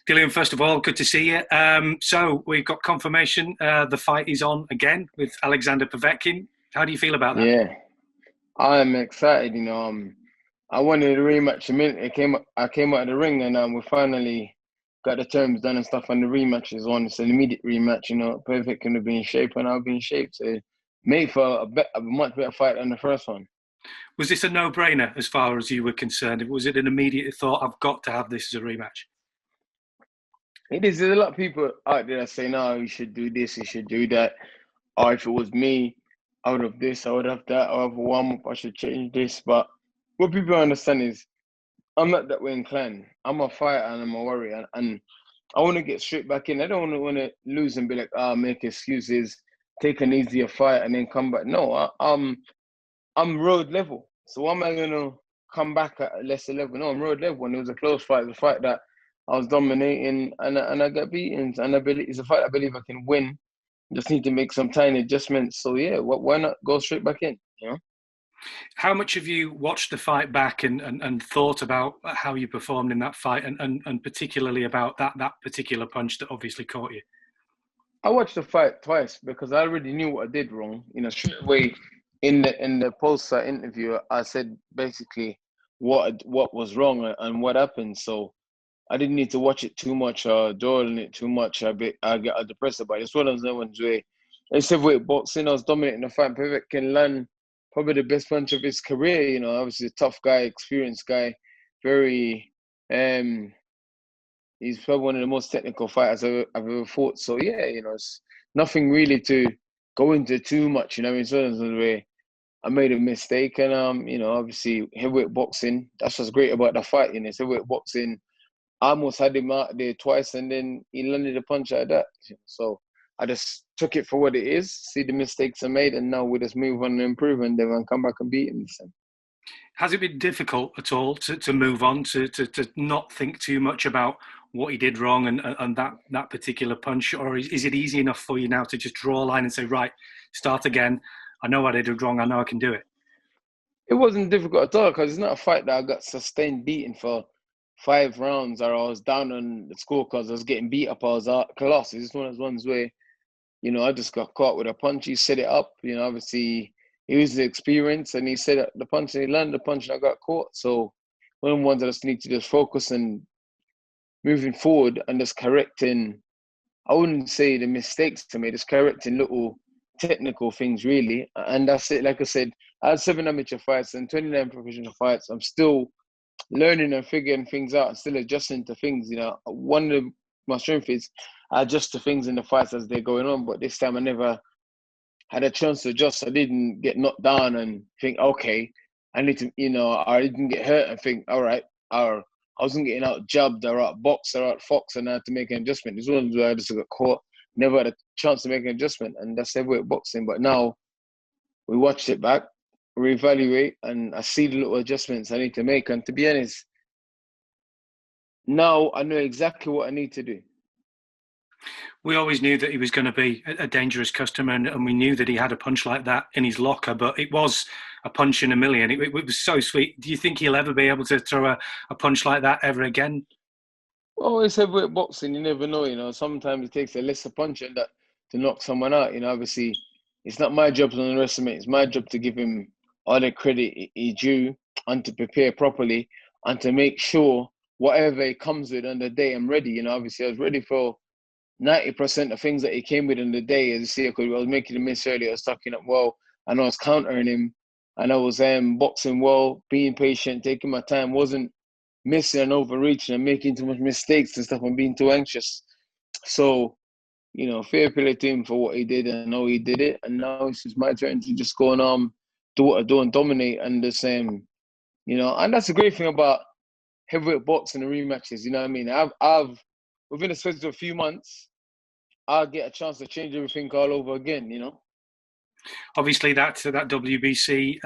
Dillian, first of all, good to see you. So we've got confirmation the fight is on again with Alexander Povetkin. How do you feel about that? Yeah, I'm excited. I wanted a rematch. I came out of the ring, and we finally got the terms done and stuff. And the rematch is on. It's an immediate rematch. Perfect can be in shape, and I'll be in shape. So made for a much better fight than the first one. Was this a no-brainer as far as you were concerned? Was it an immediate thought, I've got to have this as a rematch? It is. There's a lot of people out there that say, "No, you should do this, you should do that." Or if it was me, I would have this, I would have that. I have a warm up, I should change this. But what people don't understand is I'm not that way inclined. I'm a fighter and I'm a warrior, and I want to get straight back in. I don't want to lose and be like, make excuses, take an easier fight, and then come back. No, I'm road level. So why am I gonna come back at a lesser level? No, I'm road level. When it was a close fight, it was a fight that I was dominating, and I got beaten. And I believe it's a fight I believe I can win. Just need to make some tiny adjustments. So yeah, why not go straight back in? How much have you watched the fight back and thought about how you performed in that fight and particularly about that particular punch that obviously caught you? I watched the fight twice because I already knew what I did wrong. Straight away in the post interview, I said basically what was wrong and what happened. So I didn't need to watch it too much or dwell on it too much. I get depressed about it. It's one of those ones where instead of boxing, I was dominating the fight. Pivot can land probably the best punch of his career. Obviously a tough guy, experienced guy, very he's probably one of the most technical fighters I've ever fought. So yeah, it's nothing really to go into too much. I mean, it's one of those where I made a mistake, and obviously heavyweight boxing. That's what's great about the fight. It's heavyweight boxing. I almost had him out there twice, and then he landed a punch like that. So I just took it for what it is. See the mistakes I made, and now we just move on and improve, and then come back and beat him. Has it been difficult at all to move on, to not think too much about what he did wrong and that particular punch? Or is it easy enough for you now to just draw a line and say, right, start again. I know what I did wrong. I know I can do it. It wasn't difficult at all because it's not a fight that I got sustained beating for 5 rounds, or I was down on the score because I was getting beat up. I was out class. It's one of those ones where I just got caught with a punch. He set it up. Obviously he was the experience, and he set up the punch, and he landed the punch, and I got caught. So one of the ones I just need to just focus and moving forward and just correcting. I wouldn't say the mistakes to me, just correcting little technical things really. And that's it. Like I said, I had 7 amateur fights and 29 professional fights. I'm still learning and figuring things out and still adjusting to things. One of my strengths is I adjust to things in the fights as they're going on. But this time I never had a chance to adjust. I didn't get knocked down and think, okay, I need to, I didn't get hurt and think, all right, or I wasn't getting out jabbed or out boxed or out fox, and I had to make an adjustment. This one where I just got caught, never had a chance to make an adjustment, and that's heavyweight boxing. But now we watched it back, reevaluate, and I see the little adjustments I need to make. And to be honest, now I know exactly what I need to do. We always knew that he was going to be a dangerous customer, and we knew that he had a punch like that in his locker, but it was a punch in a million. It was so sweet. Do you think he'll ever be able to throw a punch like that ever again? Well, it's heavyweight boxing. You never know. Sometimes it takes a lesser punch and that to knock someone out. Obviously, it's not my job to underestimate. It's my job to give him all the credit he due and to prepare properly and to make sure whatever he comes with on the day, I'm ready. Obviously, I was ready for 90% of things that he came with in the day. As you see, I was making a miss earlier. I was tucking up well, and I was countering him, and I was boxing well, being patient, taking my time, wasn't missing and overreaching and making too much mistakes and stuff and being too anxious. So, fair play to him for what he did, and I know he did it. And now it's just my turn to just go and do what I do and dominate. And the same, and that's the great thing about heavyweight boxing and rematches. You know what I mean? I've within the space of a few months, I'll get a chance to change everything all over again. Obviously, that WBC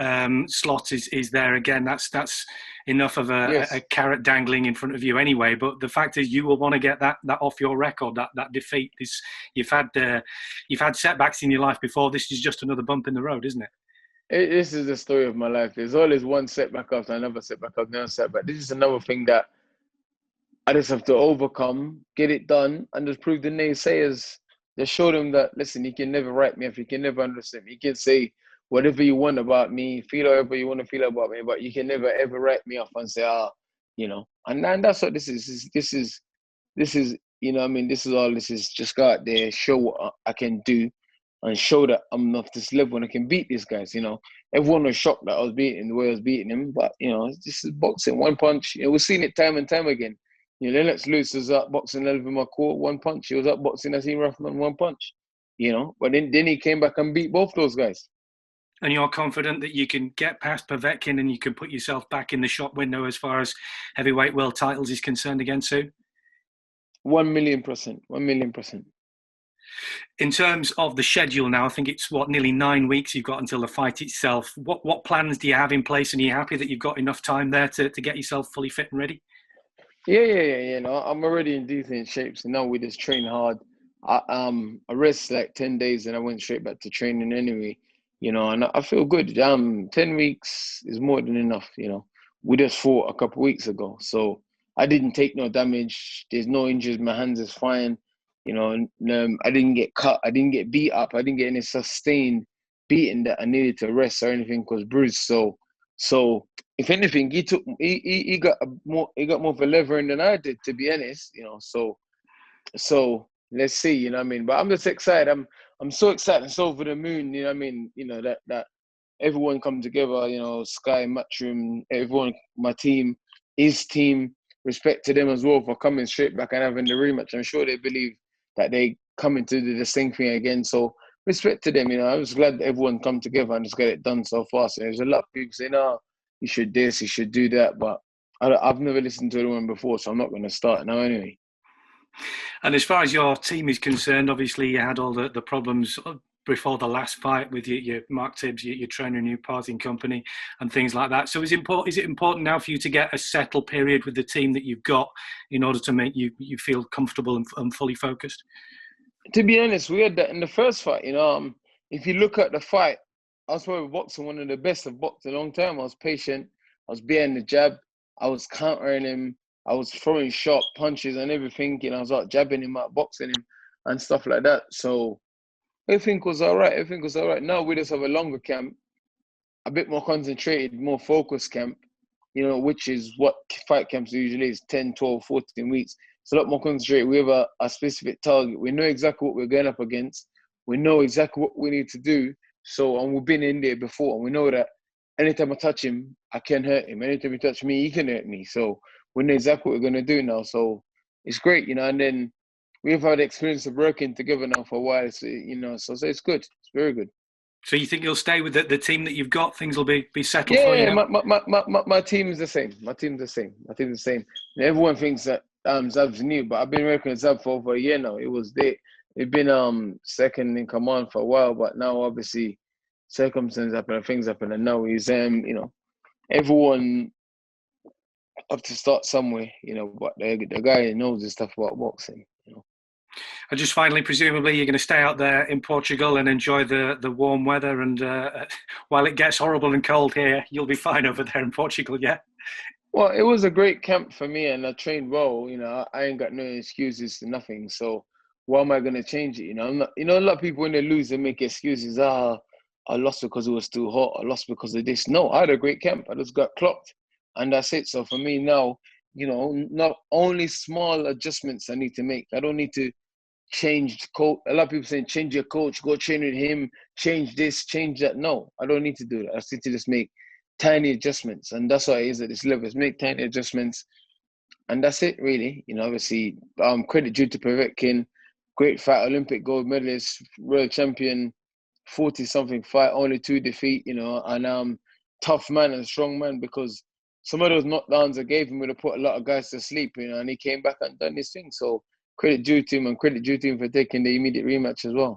slot is there again. That's enough of Yes. a carrot dangling in front of you anyway. But the fact is, you will want to get that off your record. That defeat is you've had setbacks in your life before. This is just another bump in the road, isn't it? This is the story of my life. There's always one setback after another setback after another setback. This is another thing that I just have to overcome, get it done, and just prove the naysayers. Just show them that, listen, you can never write me off, you can never understand me. You can say whatever you want about me, feel however you want to feel about me, but you can never ever write me off and say, and that's what this is. This is, I mean, this is all this is. Just go out there, show what I can do, and show that I'm of this level and I can beat these guys. Everyone was shocked that I was beating the way I was beating him, but this is boxing. One punch. We've seen it time and time again. Lennox Lewis was up boxing Elvin McCourt, one punch. He was up boxing Asim Rahman, one punch. But then he came back and beat both those guys. And you're confident that you can get past Povetkin and you can put yourself back in the shop window as far as heavyweight world titles is concerned again soon? 1,000,000%. 1,000,000%. In terms of the schedule now, I think it's nearly 9 weeks you've got until the fight itself. What plans do you have in place, and are you happy that you've got enough time there to get yourself fully fit and ready? Yeah. I'm already in decent shape, so now we just train hard. I rested like 10 days and I went straight back to training anyway. And I feel good. 10 weeks is more than enough. We just fought a couple of weeks ago, so I didn't take no damage. There's no injuries. My hands is fine. I didn't get cut. I didn't get beat up. I didn't get any sustained beating that I needed to rest or anything because bruised. So if anything, he got more of a lever in than I did, to be honest. So let's see. You know what I mean? But I'm just excited. I'm so excited and so over the moon. You know what I mean? That everyone come together. Sky, Matchroom, everyone, my team, his team. Respect to them as well for coming straight back and having the rematch. I'm sure they believe that they coming to do the same thing again. So respect to them. I was glad that everyone come together and just get it done so fast. And there's a lot of people saying, you should this, you should do that. But I've never listened to anyone before, so I'm not going to start now anyway. And as far as your team is concerned, obviously you had all the problems before the last fight with your Mark Tibbs, your trainer and your parting company and things like that. So is it important now for you to get a settled period with the team that you've got in order to make you feel comfortable and fully focused? To be honest, we had that in the first fight. If you look at the fight, I was probably boxing one of the best I've boxed in a long time. I was patient. I was behind the jab. I was countering him. I was throwing sharp punches and everything. I was out jabbing him, out boxing him and stuff like that. So everything was all right. Now we just have a longer camp, a bit more concentrated, more focused camp, which is what fight camps usually is, 10, 12, 14 weeks. It's a lot more concentrated. We have a specific target. We know exactly what we're going up against. We know exactly what we need to do. And we've been in there before, and we know that anytime I touch him, I can hurt him. Anytime he touch me, he can hurt me. So we know exactly what we're going to do now. So it's great, and then we've had the experience of working together now for a while. So, so it's good. It's very good. So you think you'll stay with the team that you've got? Things will be settled for you now? My team is the same. My team's the same. Everyone thinks that Zab's new, but I've been working with Zab for over a year now. It's been second in command for a while, but now obviously circumstances happen and things happen, and now he's everyone have to start somewhere, but the guy knows his stuff about boxing. And just finally, presumably you're going to stay out there in Portugal and enjoy the warm weather, and while it gets horrible and cold here, you'll be fine over there in Portugal, yeah? Well, it was a great camp for me, and I trained well. I ain't got no excuses to nothing. So why am I going to change it? I'm not. A lot of people when they lose, they make excuses. I lost because it was too hot. I lost because of this. No, I had a great camp. I just got clocked, and that's it. So for me now, not only small adjustments I need to make. I don't need to change coach. A lot of people saying change your coach, go train with him, change this, change that. No, I don't need to do that. I need to just make tiny adjustments, and that's what it is at this level. Is make tiny adjustments, and that's it really. Obviously, credit due to Povetkin, great fight, Olympic gold medalist, world champion, 40-something fight, only 2 defeat. And tough man and strong man, because some of those knockdowns I gave him would have put a lot of guys to sleep. And he came back and done his thing. So credit due to him, and credit due to him for taking the immediate rematch as well.